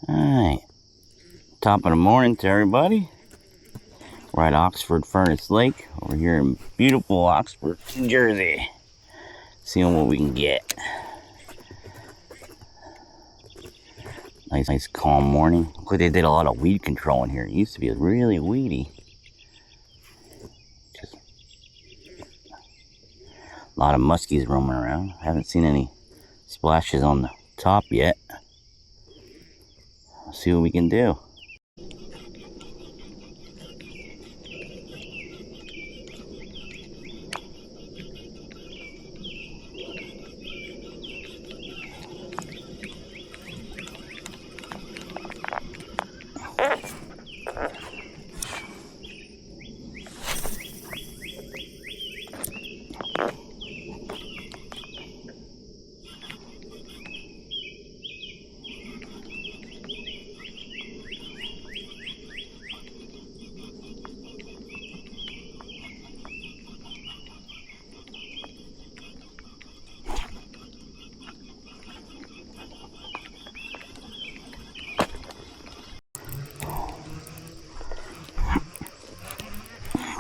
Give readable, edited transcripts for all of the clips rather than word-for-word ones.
Alright, top of the morning to everybody. We're at Oxford Furnace Lake over here in beautiful Oxford, New Jersey. Seeing what we can get. Nice calm morning. Looks like they did a lot of weed control in here. It used to be really weedy. Just a lot of muskies roaming around. Haven't seen any splashes on the top yet. Let's see what we can do.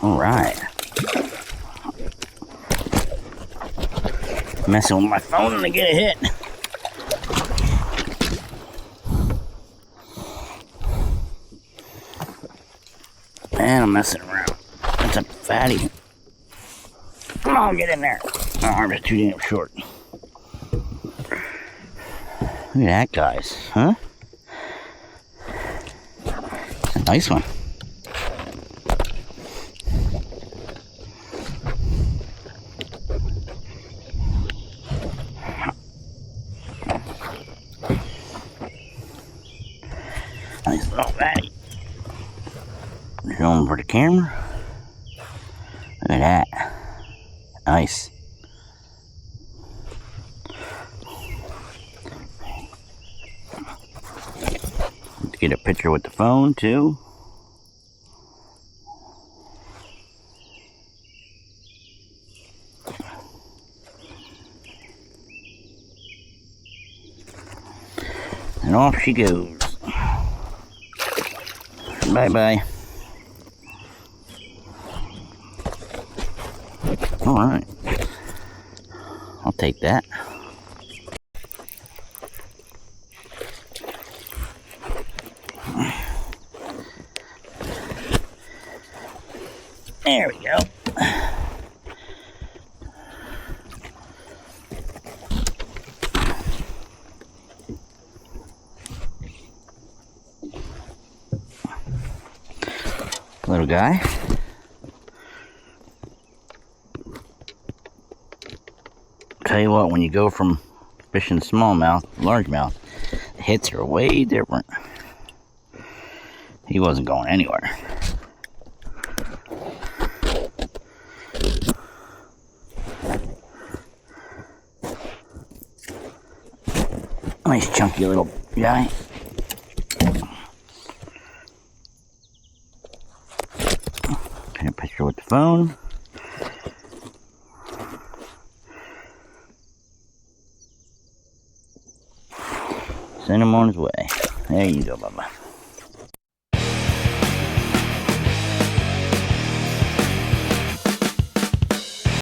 All right. Messing with my phone to get a hit. And I'm messing around. That's a fatty. Come on, get in there. My arm is too damn short. Look at that, guys. Huh? A nice one. Nice little fatty. Show him for the camera. Look at that. Nice. Get a picture with the phone too. And off she goes. Bye-bye. Alright. I'll take that. There we go. Little guy. Tell you what, when you go from fishing smallmouth to largemouth, the hits are way different. He wasn't going anywhere. Nice chunky little guy. Get a picture with the phone. Send him on his way. There you go, Bubba.